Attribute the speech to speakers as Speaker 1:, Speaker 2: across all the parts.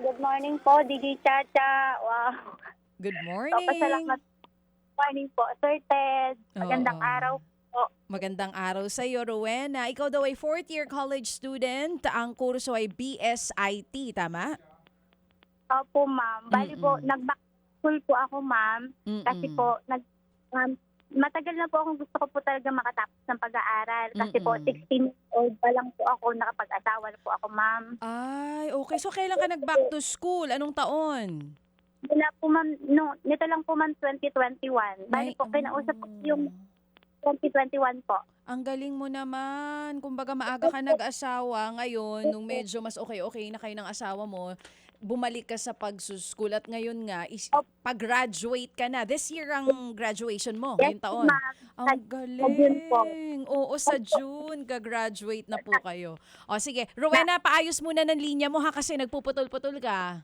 Speaker 1: Good morning po, DJ Chacha. Wow.
Speaker 2: Good
Speaker 1: So,
Speaker 2: morning.
Speaker 1: pasalamat. Morning po, Sir Ted. Magandang
Speaker 2: Oo.
Speaker 1: araw po.
Speaker 2: Magandang araw sa iyo, Rowena. Ikaw daw ay fourth-year college student. Ang kurso ay BSIT, tama?
Speaker 1: Opo, ma'am. Bali po,
Speaker 2: Mm-mm.
Speaker 1: nag-back school po ako, ma'am. Kasi
Speaker 2: Mm-mm.
Speaker 1: po, matagal na po akong gusto ko po talaga makatapos ng pag-aaral. Kasi po,
Speaker 2: Mm-mm.
Speaker 1: 16 years old pa lang po ako, nakapag-asawa na po ako, ma'am.
Speaker 2: Ay, okay. So, kailan ka nag-back to school? Anong taon?
Speaker 1: Wala po, ma'am. No, nito lang po, ma'am, 2021. Bali po, kinausap ko yung 2021 po.
Speaker 2: Ang galing mo naman. Kumbaga maaga ka nag-asawa. Ngayon, nung medyo mas okay-okay na kayo ng asawa mo, bumalik ka sa pag-school. At ngayon nga, pag-graduate ka na. This year ang graduation mo,
Speaker 1: Yes,
Speaker 2: ngayong taon.
Speaker 1: ma'am.
Speaker 2: Ang
Speaker 1: Sa June po.
Speaker 2: galing. Oo, sa June, gagraduate na po kayo. O sige, Rowena, paayos muna ng linya mo ha kasi nagpuputol-putol ka.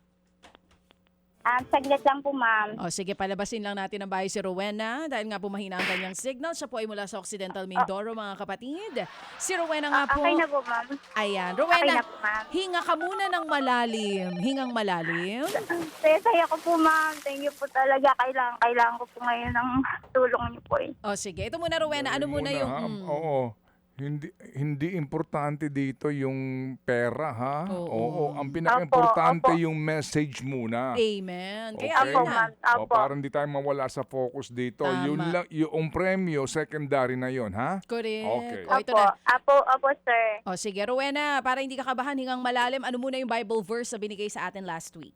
Speaker 1: Saglit lang po, ma'am.
Speaker 2: O sige, palabasin lang natin ang bahay si Rowena dahil nga po mahina ang kanyang signal. Siya po ay mula sa Occidental Mindoro, mga kapatid. Si Rowena nga po.
Speaker 1: Okay na po, ma'am.
Speaker 2: Ayan,
Speaker 1: Okay
Speaker 2: Rowena,
Speaker 1: na po, ma'am.
Speaker 2: hinga ka muna ng malalim. Hingang malalim.
Speaker 1: Saya ko po, ma'am. Thank you po talaga. Kailangan ko po ngayon ng tulong niyo po eh.
Speaker 2: O sige, ito muna Rowena, ano muna yung...
Speaker 3: ha? Oo. Hindi importante dito yung pera, ha?
Speaker 2: Oo.
Speaker 3: Ang pinaka-importante
Speaker 1: Opo.
Speaker 3: yung message muna.
Speaker 2: Amen. Kaya
Speaker 3: Okay?
Speaker 1: Opo,
Speaker 2: yun
Speaker 1: ma'am.
Speaker 2: na.
Speaker 1: Opo.
Speaker 3: Para hindi tayo mawala sa focus dito.
Speaker 2: Tama.
Speaker 3: Yun lang, yung premyo, secondary na yun, ha?
Speaker 2: Correct.
Speaker 3: Okay.
Speaker 2: O ito
Speaker 1: Opo.
Speaker 2: na.
Speaker 1: Opo, sir.
Speaker 2: O sige, Rowena, para hindi ka kabahan hingang malalim, ano muna yung Bible verse na binigay sa atin last week?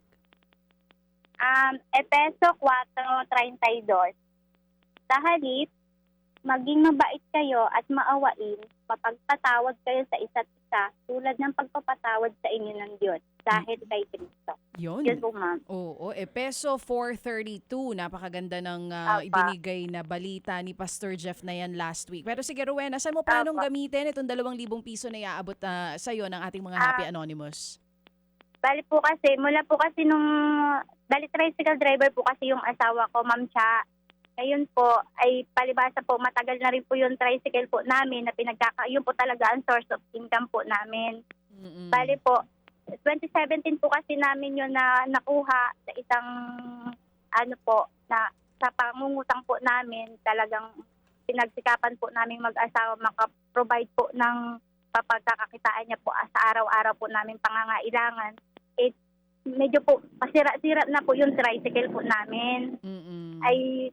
Speaker 1: Epeso 4:32. Sa halip, maging mabait kayo at maawain, mapagpatawad kayo sa isa't isa tulad ng pagpapatawad sa inyo ng Diyos dahil kay Kristo.
Speaker 2: Yun.
Speaker 1: Yun po, ma'am.
Speaker 2: Oo, Epeso 4:32. Napakaganda ng
Speaker 1: Apa.
Speaker 2: ibinigay na balita ni Pastor Jeff na yan last week. Pero sige, Rowena, saan mo planong
Speaker 1: Apa.
Speaker 2: gamitin itong 2,000 piso na iaabot sa'yo ng ating mga Happy Anonymous?
Speaker 1: Bali tricycle driver po kasi yung asawa ko, Ma'am Cha. Ngayon po, ay palibasa po, matagal na rin po yung tricycle po namin na yun po talaga ang source of income po namin.
Speaker 2: Mm-mm.
Speaker 1: Bali po, 2017 po kasi namin yun na nakuha sa isang, sa pangungutang po namin, talagang pinagsikapan po namin mag-asawa, makaprovide po ng papagkakakitaan niya po sa araw-araw po namin pangangailangan. Medyo po, pasira-sira na po yung tricycle po namin.
Speaker 2: Mm-mm.
Speaker 1: Ay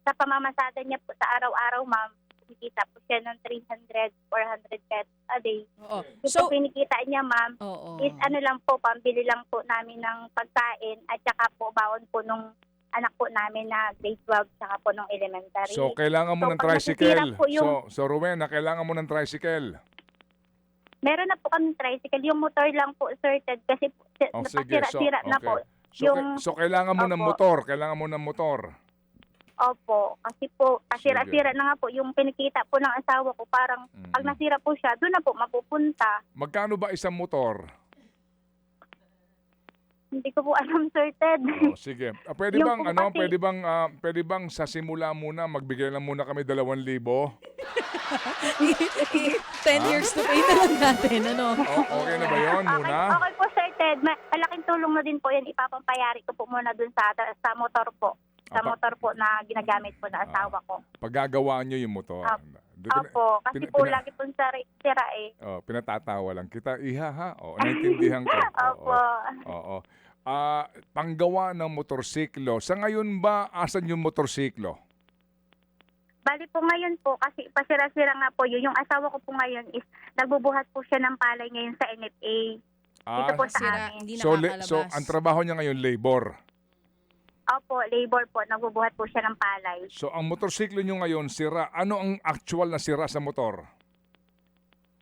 Speaker 1: sa pamamasada niya po sa araw-araw, ma'am, kumikita po siya ng 300, 400 pesos a day.
Speaker 2: Oo.
Speaker 1: Yung
Speaker 2: So,
Speaker 1: po kinikita niya, ma'am,
Speaker 2: oo.
Speaker 1: is lang po, pambili lang po namin ng pagkain at saka po baon po nung anak po namin na grade 12 saka po nung elementary.
Speaker 3: So, kailangan mo
Speaker 1: So,
Speaker 3: ng
Speaker 1: pag nasisira
Speaker 3: tricycle.
Speaker 1: po yung-
Speaker 3: So, Rowena, kailangan mo ng tricycle.
Speaker 1: Meron na po kami tricycle, yung motor lang po, sir Ted, kasi po,
Speaker 3: Sige.
Speaker 1: napasira-sira na po.
Speaker 3: So, kailangan mo ng
Speaker 1: Opo.
Speaker 3: motor. Kailangan mo ng motor.
Speaker 1: Opo, kasi po, pasira-sira
Speaker 3: Sige.
Speaker 1: na nga po yung pinikita po ng asawa ko. Parang pag nasira po siya, doon na po mapupunta.
Speaker 3: Magkano ba isang motor?
Speaker 1: Hindi ko po alam, Sir Ted.
Speaker 3: Oh, sige. Pwede
Speaker 1: Yung
Speaker 3: bang
Speaker 1: po kasi-
Speaker 3: pwede bang sa simula muna magbigay lang muna kami 2,000?
Speaker 2: 10 years to pay na lang natin, ano?
Speaker 3: Okay na ba 'yon muna?
Speaker 1: Okay po, Sir Ted. Malaking tulong na din po yan. Ipapampayari ko po muna doon sa motor po. Sa motor po na ginagamit po na asawa ko.
Speaker 3: Paggagawa niyo yung motor.
Speaker 1: Opo, kasi po lagi po sira eh.
Speaker 3: Pinatatawa lang kita. Iha ha. Naintindihan ko.
Speaker 1: Opo.
Speaker 3: Oo. Panggawa ng motorsiklo. Sa ngayon ba, asan yung motorsiklo?
Speaker 1: Bali po ngayon po, kasi pasira-sira nga po yun. Yung asawa ko po ngayon is nagbubuhat po siya ng palay ngayon sa NFA. Dito po sa
Speaker 2: Sira,
Speaker 1: amin.
Speaker 2: hindi
Speaker 3: So,
Speaker 2: nakakalabas.
Speaker 3: ang trabaho niya ngayon, labor.
Speaker 1: Opo, labor po. Nagbubuhat po siya ng palay.
Speaker 3: So, ang motorsiklo niyo ngayon, sira. Ano ang actual na sira sa motor?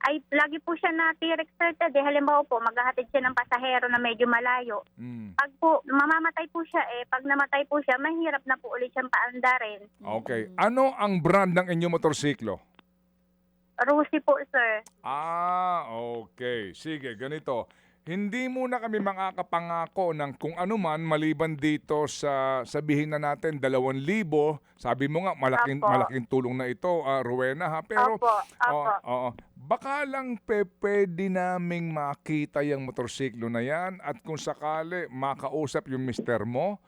Speaker 1: Ay, lagi po siya na-T-Rex, Sir Ted. Halimbawa po, maghahatid siya ng pasahero na medyo malayo. Pag po, mamamatay po siya Pag namatay po siya, mahirap na po ulit siyang paandarin.
Speaker 3: Okay. Ano ang brand ng inyong motorsiklo?
Speaker 1: Rusi po, sir.
Speaker 3: Okay. Sige, ganito. hindi muna kami makakapangako ng kung ano man maliban dito sa sabihin na natin 2,000. Sabi mo nga malaking
Speaker 1: Opo.
Speaker 3: malaking tulong na ito, Rowena ha. Pero
Speaker 1: Opo, opo.
Speaker 3: oo, baka lang pwede naming makita yung motorsiklo na yan at kung sakali makausap yung mister mo.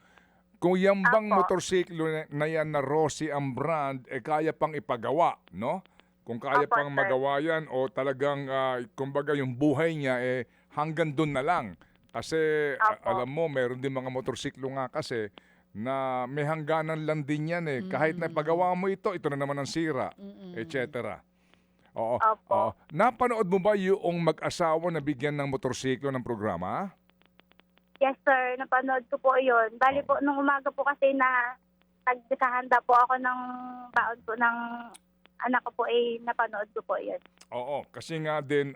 Speaker 3: Kung yan bang
Speaker 1: Opo.
Speaker 3: motorsiklo na yan na Rossi ang brand, kaya pang ipagawa, no? Kung kaya
Speaker 1: Opo,
Speaker 3: pang
Speaker 1: sir.
Speaker 3: magawa yan o talagang, kumbaga yung buhay niya, hanggang doon na lang. Kasi
Speaker 1: Opo.
Speaker 3: alam mo, meron din mga motorsiklo nga kasi na may hangganan lang din yan Kahit na ipagawa mo ito na naman ang sira, etc. Oo.
Speaker 1: Opo.
Speaker 3: Oo. Napanood mo ba yung mag-asawa na bigyan ng motorsiklo ng programa?
Speaker 1: Yes, sir. Napanood ko po yun. Bali po, nung umaga po kasi na naghahanda po ako ng baon po ng anak ko po, napanood ko po yun.
Speaker 3: Oo, kasi nga din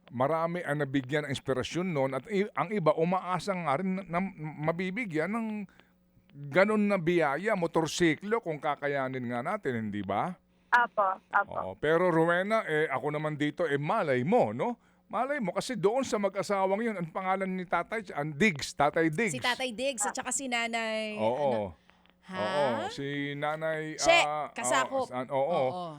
Speaker 3: marami ang nabigyan ng inspirasyon noon at ang iba umaasa nga rin na mabibigyan ng ganun na biyaya, motorsiklo kung kakayanin nga natin, hindi ba?
Speaker 1: Opo, opo.
Speaker 3: Oo, pero Rowena, ako naman dito, malay mo, no? Malay mo, kasi doon sa mag-asawang yun, ang pangalan ni Tatay, Tatay Diggs.
Speaker 2: Si Tatay Diggs at saka si Nanay.
Speaker 3: Oo.
Speaker 2: Ha?
Speaker 3: Oo, si Nanay...
Speaker 2: She, kasakop.
Speaker 3: Oo.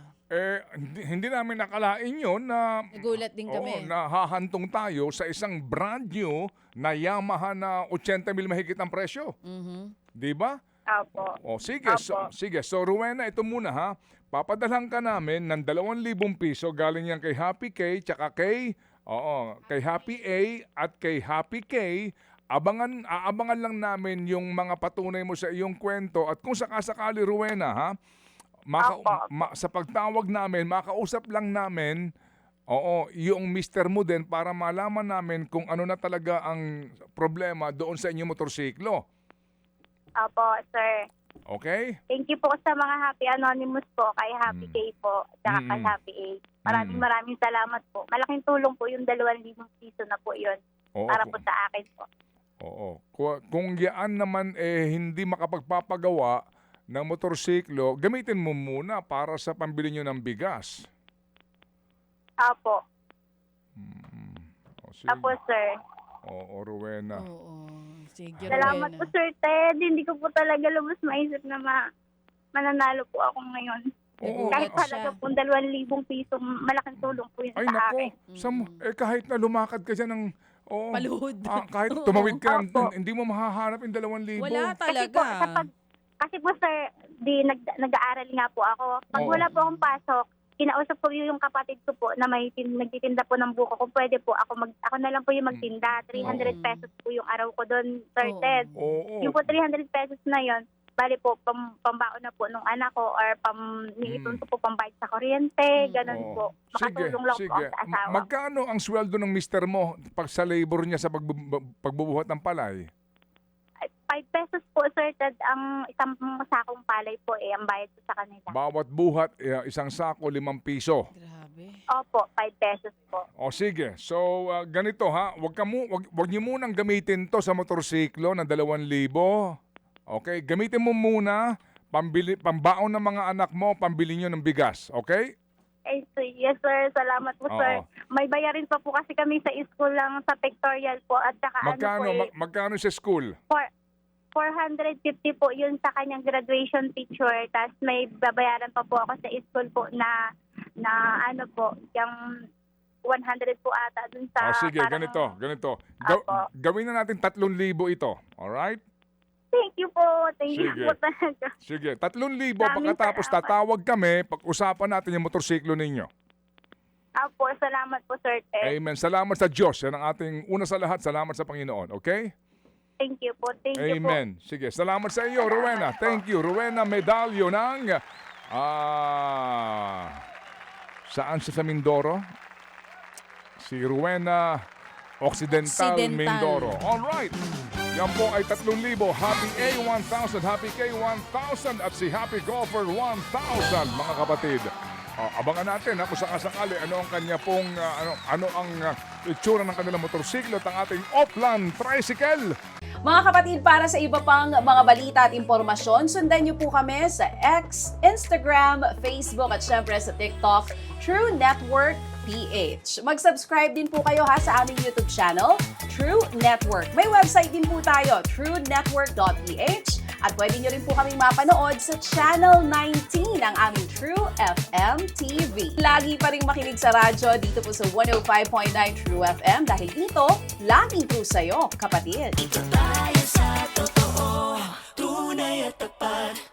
Speaker 3: Hindi namin nakalain yun na...
Speaker 2: Nagulat din kami.
Speaker 3: Oo, na hahantong tayo sa isang brand new na Yamaha na 80,000 mahigit ang presyo.
Speaker 2: Mhm.
Speaker 3: Di ba?
Speaker 1: Opo.
Speaker 3: Sige,
Speaker 1: Opo.
Speaker 3: sige. So, Rowena, ito muna ha. Papadalhan ka namin ng 2,000 piso galing yan kay Happy K, tsaka kay Happy A at kay Happy K. Aabangan lang namin yung mga patunay mo sa iyong kwento at kung sakasakali, Rowena, ha? Sa pagtawag namin, makausap lang namin yung mister mo din para malaman namin kung ano na talaga ang problema doon sa inyong motorsiklo.
Speaker 1: Opo, sir.
Speaker 3: Okay?
Speaker 1: Thank you po sa mga Happy Anonymous po, kay Happy K po, at kay Happy A. Maraming salamat po. Malaking tulong po yung 2,000 piso na po yun para po sa akin po.
Speaker 3: Oo. Kung yaan naman hindi makapagpapagawa ng motorsiklo, gamitin mo muna para sa pambili nyo ng bigas.
Speaker 1: Opo.
Speaker 3: Sige.
Speaker 1: Opo, sir.
Speaker 3: Oo, Rowena.
Speaker 2: Oo. Sige,
Speaker 1: Salamat
Speaker 2: Rowena.
Speaker 1: po, Sir Ted. Hindi ko po talaga lubos maisip na mananalo po ako ngayon.
Speaker 3: Oo,
Speaker 1: Kahit
Speaker 2: siya.
Speaker 1: talaga po 2,000 piso, malaking tulong po yun
Speaker 3: Ay,
Speaker 1: sa
Speaker 3: nako.
Speaker 1: akin.
Speaker 3: Kahit na lumakad ka dyan ng...
Speaker 2: Paluhod.
Speaker 3: Kahit tumawid ka,
Speaker 1: Opo.
Speaker 3: hindi mo mahahanap yung 2,000.
Speaker 2: Wala
Speaker 1: Kasi po,
Speaker 2: talaga.
Speaker 1: kasi po, Sir, nag-aaral nga po ako. Pag
Speaker 3: Oo.
Speaker 1: wala po akong pasok, kinausap ko yung kapatid ko po na may nagtitinda po ng buko. Kung pwede po, ako na lang po yung magtinda. 300 pesos po yung araw ko doon, Sir
Speaker 2: Oo.
Speaker 1: Ted.
Speaker 3: Oo.
Speaker 1: Yung po 300 pesos na yon, bali po, pambaon na po nung anak ko or niipon ko po pambayad sa kuryente, ganun
Speaker 3: Oo.
Speaker 1: po. Makatulong lang po ako sa asawa.
Speaker 3: Magkano ang sweldo ng mister mo pag sa labor niya sa pagbubuhat ng palay?
Speaker 1: 5 pesos po, Sir Ted, ang isang sakong palay po ang bayad ko sa kanila.
Speaker 3: Bawat buhat, isang sako, 5 piso.
Speaker 2: Grabe.
Speaker 1: Opo, 5 pesos po.
Speaker 3: O sige, so ganito ha, wag niyo munang gamitin to sa motorsiklo na 2,000. Okay, gamitin mo muna pambaon ng mga anak mo, pambili niyo ng bigas, okay?
Speaker 1: Yes, sir. Salamat po, sir.
Speaker 3: Oo.
Speaker 1: May bayarin pa po kasi kami sa school lang sa pictorial po at saka
Speaker 3: Magkano sa school?
Speaker 1: 450 po yun sa kanyang graduation picture. Tapos may babayaran pa po ako sa school po na yung 100 po ata dun sa...
Speaker 3: Sige,
Speaker 1: parang-
Speaker 3: ganito.
Speaker 1: Apo.
Speaker 3: Gawin na natin 3,000 ito, alright?
Speaker 1: Thank you po. Thank you
Speaker 3: Sige.
Speaker 1: po talaga.
Speaker 3: Sige, 3,000
Speaker 1: Maraming
Speaker 3: pagkatapos
Speaker 1: salamat.
Speaker 3: tatawag kami, pag-usapan natin yung motorsiklo ninyo.
Speaker 1: Apo, salamat po, Sir Ted.
Speaker 3: Amen. Salamat sa Diyos. Yan ang ating una sa lahat. Salamat sa Panginoon. Okay?
Speaker 1: Thank you po. Thank you po.
Speaker 3: Amen. Sige. Salamat sa iyo, Rowena. Thank you. Rowena Medalyo ng... saan siya sa Mindoro? Si Rowena Occidental. Mindoro. Alright. Yan po ay 3,000. Happy A, 1,000. Happy K, 1,000. At si Happy Golfer, 1,000. Mga kapatid. Abangan natin kung sakasakali ano ang kanya pong ano ang itsura ng kanilang motorsiklo at ang ating Oplan Tricycle.
Speaker 2: Mga kapatid, para sa iba pang mga balita at impormasyon, sundan niyo po kami sa X, Instagram, Facebook at syempre sa TikTok, True Network Mag-subscribe din po kayo ha sa aming YouTube channel, True Network. May website din po tayo, truenetwork.ph, at pwede nyo rin po kaming mapanood sa Channel 19 ng aming True FM TV. Lagi pa rin makinig sa radyo dito po sa 105.9 True FM dahil dito, laging true sa'yo, kapatid.
Speaker 4: Dito tayo sa totoo, tunay at tapat.